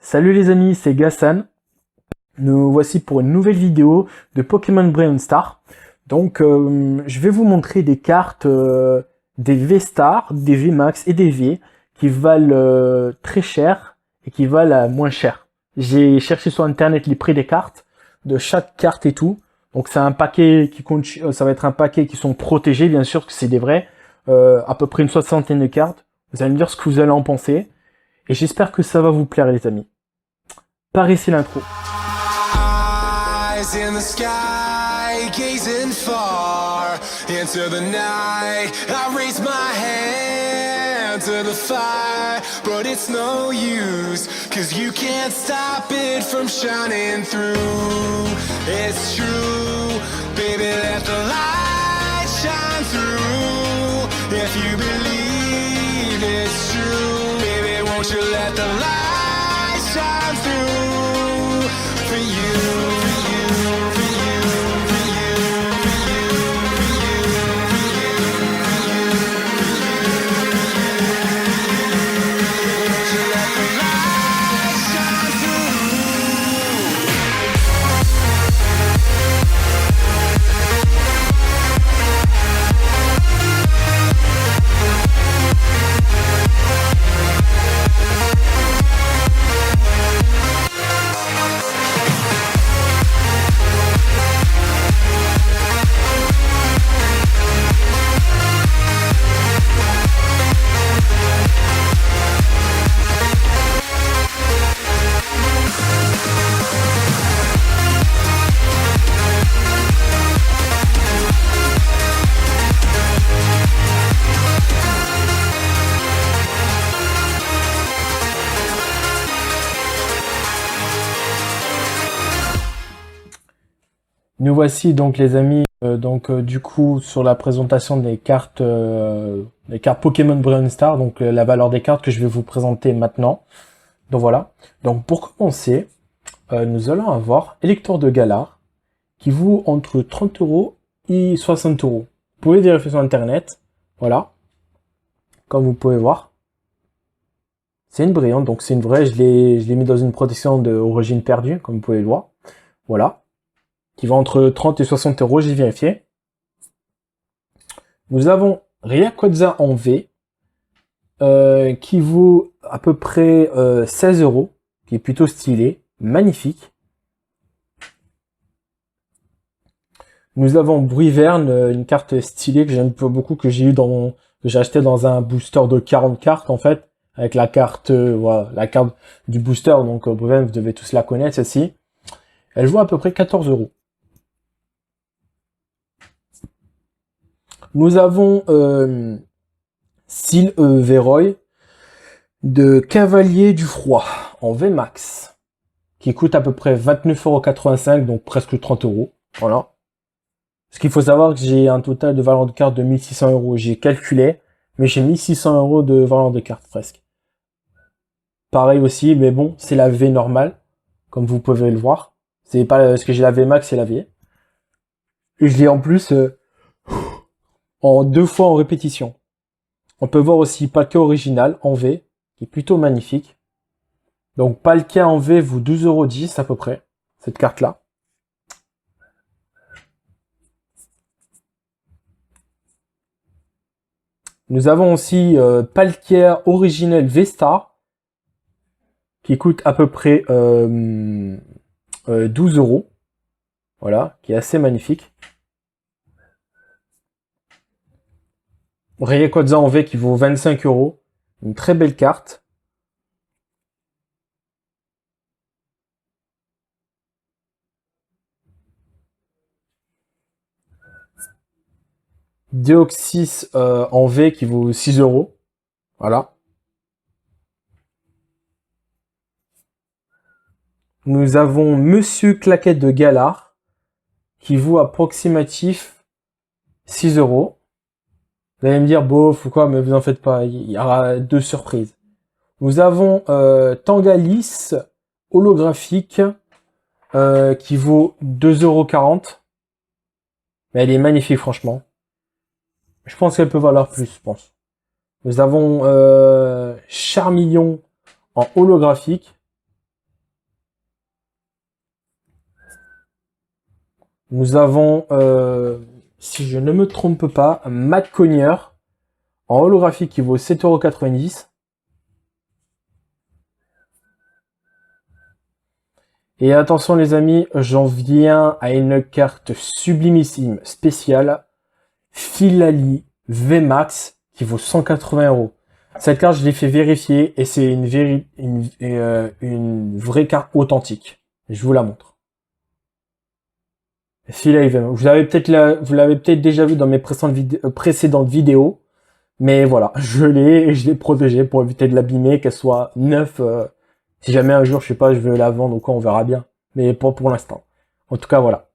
Salut les amis, c'est Gassan. Nous voici pour une nouvelle vidéo de Pokémon Brilliant Star. Donc, je vais vous montrer des cartes des V-Star, des V-Max et des V qui valent très cher et qui valent moins cher. J'ai cherché sur internet les prix des cartes, de chaque carte et tout. Donc, c'est un paquet qui compte, ça va être un paquet qui sont protégés, bien sûr que c'est des vrais. À peu près une soixantaine de cartes. Vous allez me dire ce que vous allez en penser. Et j'espère que ça va vous plaire les amis. Par ici l'intro. Eyes in the sky, gazing far into the night. I raise my hand to the fire, but it's no use, 'cause you can't stop it from shining through. It's true, baby, let the light shine through. If you believe it's true, baby, won't you let the light shine through for you. Nous voici donc les amis, du coup sur la présentation des cartes Pokémon Brilliant Star, donc la valeur des cartes que je vais vous présenter maintenant. Donc voilà. Donc pour commencer, nous allons avoir Elector de Galar qui vaut entre 30 € et 60 €. Vous pouvez vérifier sur internet. Voilà. Comme vous pouvez voir. C'est une brillante, donc c'est une vraie. Je l'ai mis dans une protection d'origine perdue, comme vous pouvez le voir. Voilà. Qui va entre 30 et 60 €, j'ai vérifié. Nous avons Rayquaza en V, qui vaut à peu près 16 €, qui est plutôt stylé, magnifique. Nous avons Bruyverne, une carte stylée que j'aime beaucoup, que j'ai acheté dans un booster de 40 cartes en fait, avec la carte, voilà, la carte du booster, donc Bruyverne, vous devez tous la connaître, celle-ci. Elle vaut à peu près 14 €. Nous avons Seal Veroy de Cavalier du Froid en VMAX qui coûte à peu près 29,85 €, donc presque 30 €. Voilà. Ce qu'il faut savoir, que j'ai un total de valeur de carte de 1600 €. J'ai calculé, mais j'ai 1600 € de valeur de carte presque. Pareil aussi, mais bon, c'est la V normale, comme vous pouvez le voir. C'est pas ce que j'ai la VMAX, c'est la V. Et je l'ai en plus en 2 fois en répétition. On peut voir aussi Palkia original en V, qui est plutôt magnifique. Donc Palkia en V vaut 12,10 € à peu près, cette carte-là. Nous avons aussi Palkia original V-Star, qui coûte à peu près 12 €. Voilà, qui est assez magnifique. Rayquaza en V qui vaut 25 €. Une très belle carte. Deoxys en V qui vaut 6 €. Voilà. Nous avons Monsieur Claquette de Galar qui vaut approximatif 6 €. Vous allez me dire, bof ou quoi, mais vous en faites pas, il y aura 2 surprises. Nous avons Tangalis holographique qui vaut 2,40 €. Mais elle est magnifique franchement. Je pense qu'elle peut valoir plus, je pense. Nous avons Charmillon en holographique Nous avons, si je ne me trompe pas, Matt Connier en holographique qui vaut 7,90 €. Et attention les amis, j'en viens à une carte sublimissime spéciale, Filali VMAX, qui vaut 180 €. Cette carte, je l'ai fait vérifier et c'est une vraie carte authentique. Je vous la montre. Filali VMAX. Vous l'avez peut-être déjà vu dans mes précédentes vidéos, mais voilà, je l'ai et je l'ai protégée pour éviter de l'abîmer, qu'elle soit neuve. Si jamais un jour, je sais pas, je veux la vendre ou quoi, on verra bien. Mais pas pour l'instant. En tout cas, voilà.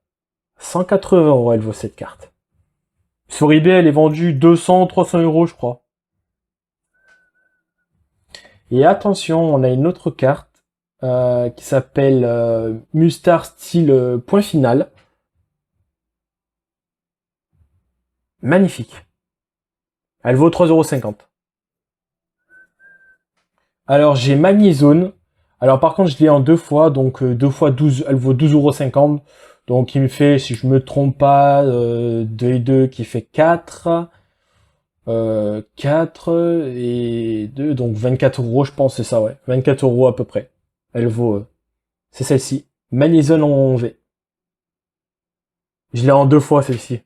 180 € elle vaut cette carte. Sur eBay, elle est vendue 200, 300 €, je crois. Et attention, on a une autre carte qui s'appelle Mustar Style Point Final. Magnifique. Elle vaut 3,50 €. Alors, j'ai Magnezone. Alors par contre, je l'ai en deux fois, donc 2 fois 12, elle vaut 12,50 €. Donc il me fait, si je me trompe pas, 2 et 2 qui fait 4. 4 et 2, donc 24 € je pense, c'est ça, ouais. 24 € à peu près. Elle vaut, c'est celle-ci. Magnezone en V. Je l'ai en deux fois celle-ci.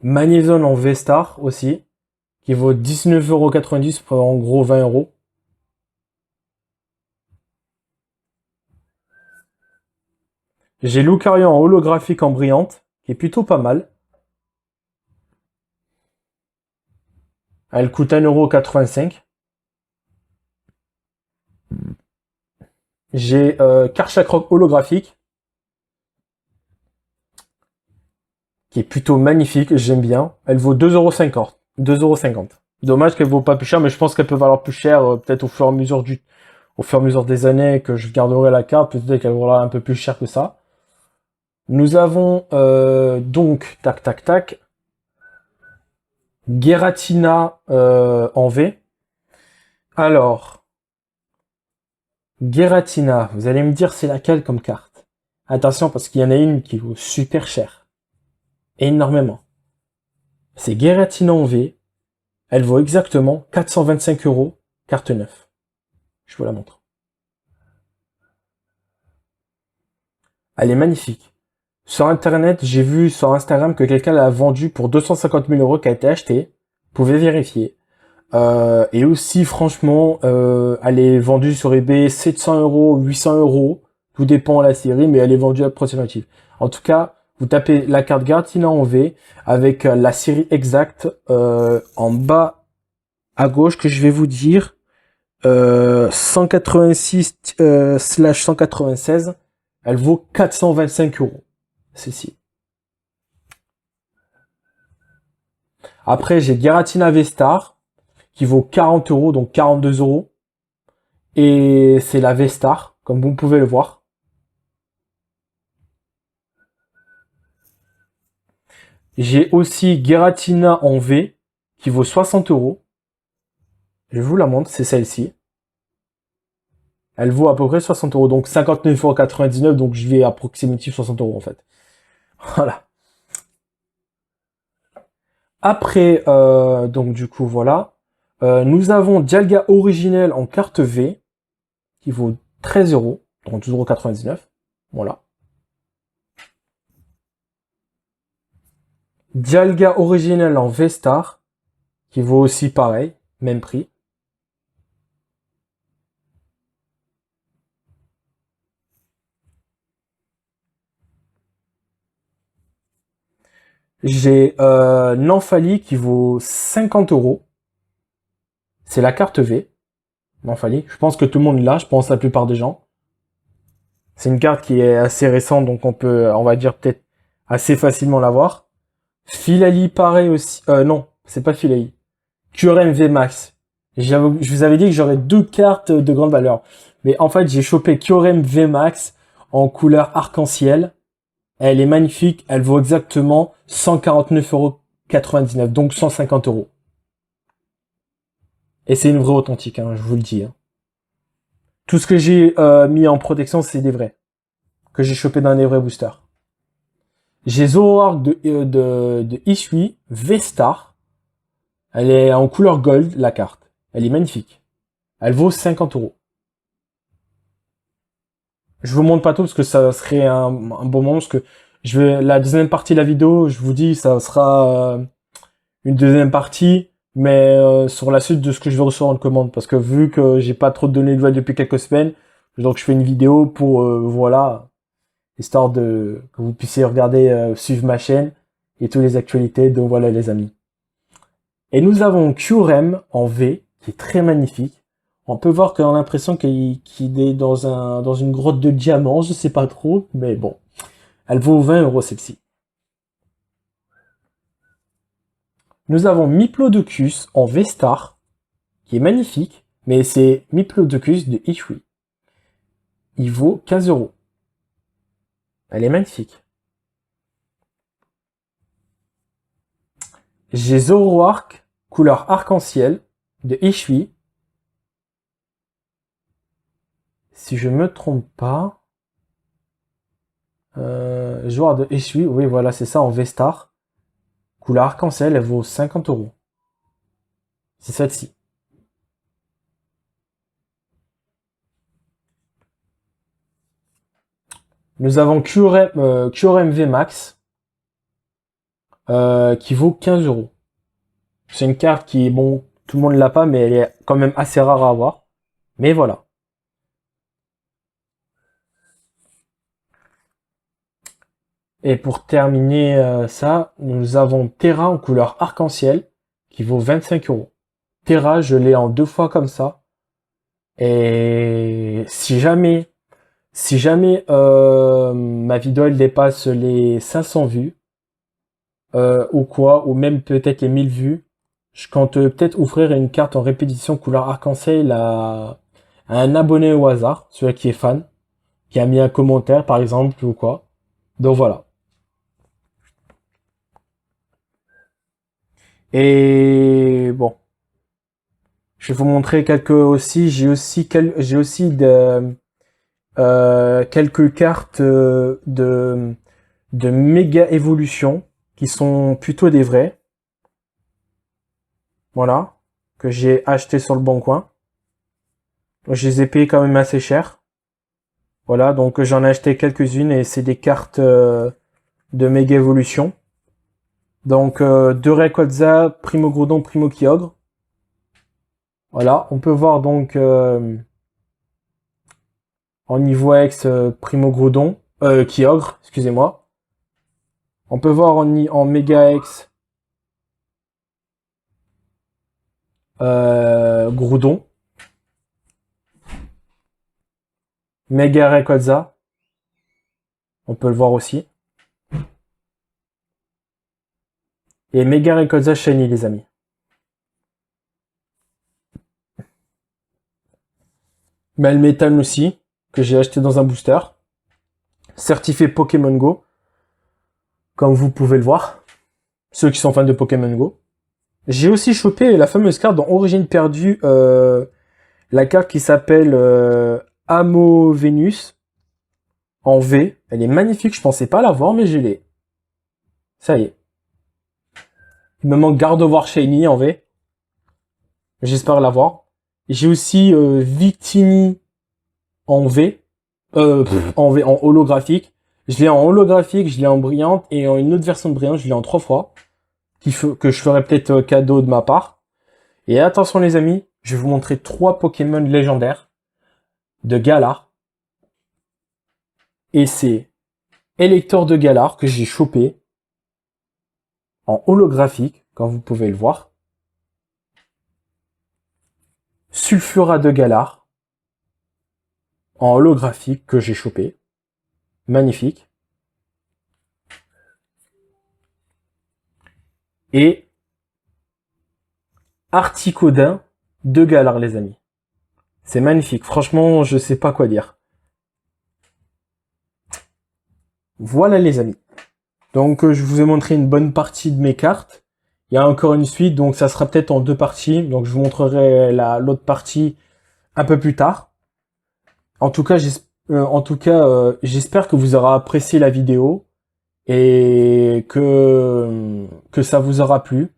Magnezone en V-Star aussi, qui vaut 19,90 € pour en gros 20 €. J'ai Lucario en holographique en brillante, qui est plutôt pas mal. Elle coûte 1,85 €. J'ai Karchakroc holographique, qui est plutôt magnifique, j'aime bien. Elle vaut 2,50 €. 2,50 €. Dommage qu'elle vaut pas plus cher, mais je pense qu'elle peut valoir plus cher, peut-être au fur et à mesure des années que je garderai la carte, peut-être qu'elle vaudra un peu plus cher que ça. Nous avons donc, tac tac tac, Giratina en V. Alors, Giratina, vous allez me dire c'est laquelle comme carte? Attention parce qu'il y en a une qui vaut super cher. Énormément. C'est Giratina en V. Elle vaut exactement 425 €, carte neuve. Je vous la montre. Elle est magnifique. Sur internet, j'ai vu sur Instagram que quelqu'un l'a vendue pour 250 000 € qui a été acheté. Vous pouvez vérifier. Et aussi, franchement, elle est vendue sur eBay 700 €, 800 €. Tout dépend de la série, mais elle est vendue approximative. En tout cas, vous tapez la carte Giratina en V avec la série exacte en bas à gauche que je vais vous dire. 186/196. Elle vaut 425 €. Celle-ci. Après, j'ai Giratina V-Star qui vaut 40 €, donc 42 €. Et c'est la V-Star, comme vous pouvez le voir. J'ai aussi Giratina en V qui vaut 60 €. Je vous la montre, c'est celle-ci. Elle vaut à peu près 60 €, donc 59,99 €, donc je vais approximativement 60 € en fait. Voilà. Après, donc du coup, voilà. Nous avons Dialga originel en carte V, qui vaut 13 €, donc 12,99 €. Voilà. Dialga originel en V-Star, qui vaut aussi pareil, même prix. J'ai Nanfali qui vaut 50 €. C'est la carte V. Nanfali. Je pense que tout le monde l'a, je pense la plupart des gens. C'est une carte qui est assez récente, donc on peut, on va dire peut-être assez facilement l'avoir. Filali pareil aussi. Non, c'est pas Filali. Kyurem VMAX. Je vous avais dit que j'aurais deux cartes de grande valeur. Mais en fait, j'ai chopé Kyurem VMAX en couleur arc-en-ciel. Elle est magnifique. Elle vaut exactement 149,99 €. Donc 150 €. Et c'est une vraie authentique, hein, je vous le dis. Hein. Tout ce que j'ai mis en protection, c'est des vrais. Que j'ai chopé dans des vrais boosters. J'ai Zoroark de Ishui, V-Star. Elle est en couleur gold, la carte. Elle est magnifique. Elle vaut 50 €. Je vous montre pas tout parce que ça serait un bon moment, parce que la deuxième partie de la vidéo, je vous dis, ça sera une deuxième partie, mais sur la suite de ce que je vais recevoir en commande, parce que vu que j'ai pas trop donné de nouvelles depuis quelques semaines, donc je fais une vidéo pour, voilà, histoire que vous puissiez regarder, suivre ma chaîne et toutes les actualités, donc voilà les amis. Et nous avons Kyurem en V, qui est très magnifique. On peut voir qu'on a l'impression qu'il est dans une grotte de diamants, je sais pas trop, mais bon. Elle vaut 20 € celle-ci. Nous avons Miplodocus en V-Star, qui est magnifique, mais c'est Miplodocus de Ishui. Il vaut 15 €. Elle est magnifique. J'ai Zoroark, couleur arc-en-ciel, de Ishui. Si je me trompe pas, joueur de Ishui, oui voilà c'est ça en V-Star. Couleur arc-en-ciel, elle vaut 50 €. C'est celle-ci. Nous avons Kyurem VMAX, qui vaut 15 €. C'est une carte qui est, bon, tout le monde l'a pas, mais elle est quand même assez rare à avoir. Mais voilà. Et pour terminer ça, nous avons Terra en couleur arc-en-ciel, qui vaut 25 €. Terra, je l'ai en 2 fois comme ça. Et si jamais ma vidéo elle dépasse les 500 vues, ou quoi, ou même peut-être les 1000 vues, je compte peut-être offrir une carte en répétition couleur arc-en-ciel à un abonné au hasard, celui qui est fan, qui a mis un commentaire par exemple ou quoi. Donc voilà. Et bon, je vais vous montrer quelques aussi. J'ai aussi quelques cartes de méga évolution qui sont plutôt des vrais. Voilà, que j'ai acheté sur le bon coin. Je les ai payés quand même assez cher. Voilà, donc j'en ai acheté quelques-unes et c'est des cartes de méga évolution. Donc de Rayquaza, Primo Groudon, Primo Kyogre. Voilà, on peut voir donc en niveau X Primo Groudon, Kyogre, excusez-moi. On peut voir en Mega X Groudon. Mega Rayquaza. On peut le voir aussi. Et Mega Rayquaza Shiny, les amis. Melmetal aussi, que j'ai acheté dans un booster. Certifié Pokémon Go. Comme vous pouvez le voir. Ceux qui sont fans de Pokémon Go. J'ai aussi chopé la fameuse carte dans Origine Perdue. La carte qui s'appelle Amo Venus. En V. Elle est magnifique, je pensais pas l'avoir, mais je l'ai. Ça y est. Il me manque Gardevoir Shiny en V. J'espère l'avoir. J'ai aussi Victini en V. En V, en holographique. Je l'ai en holographique, je l'ai en brillante, et en une autre version de brillante, je l'ai en 3 fois. Que je ferai peut-être cadeau de ma part. Et attention les amis, je vais vous montrer 3 Pokémon légendaires de Galar. Et c'est Elector de Galar que j'ai chopé en holographique, comme vous pouvez le voir. Sulfura de Galar en holographique que j'ai chopé. Magnifique. Et Articodin de Galar, les amis. C'est magnifique. Franchement, je sais pas quoi dire. Voilà les amis. Donc je vous ai montré une bonne partie de mes cartes. Il y a encore une suite, donc ça sera peut-être en 2 parties. Donc je vous montrerai l'autre partie un peu plus tard. j'espère que vous aurez apprécié la vidéo et que ça vous aura plu.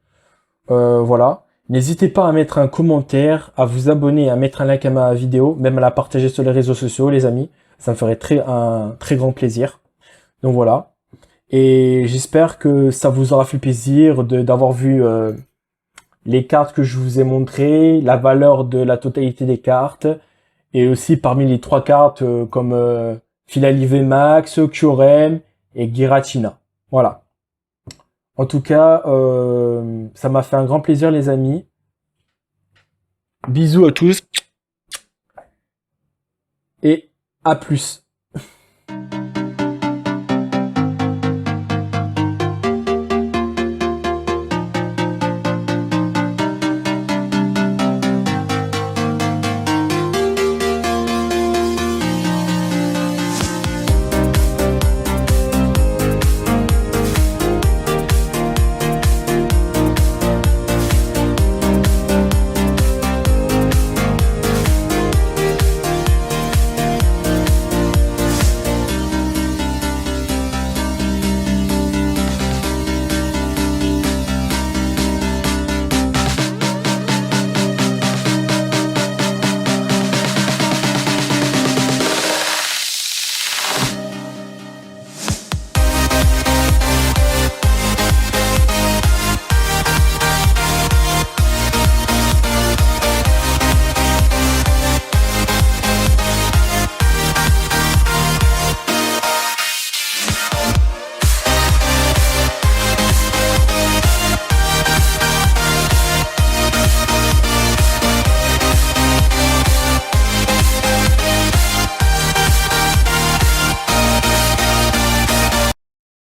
Voilà. N'hésitez pas à mettre un commentaire, à vous abonner, à mettre un like à ma vidéo, même à la partager sur les réseaux sociaux, les amis. Ça me ferait un très grand plaisir. Donc voilà. Et j'espère que ça vous aura fait plaisir d'avoir vu les cartes que je vous ai montrées, la valeur de la totalité des cartes, et aussi parmi les 3 cartes comme Philalie Max, Kyurem et Giratina. Voilà. En tout cas, ça m'a fait un grand plaisir les amis. Bisous à tous et à plus.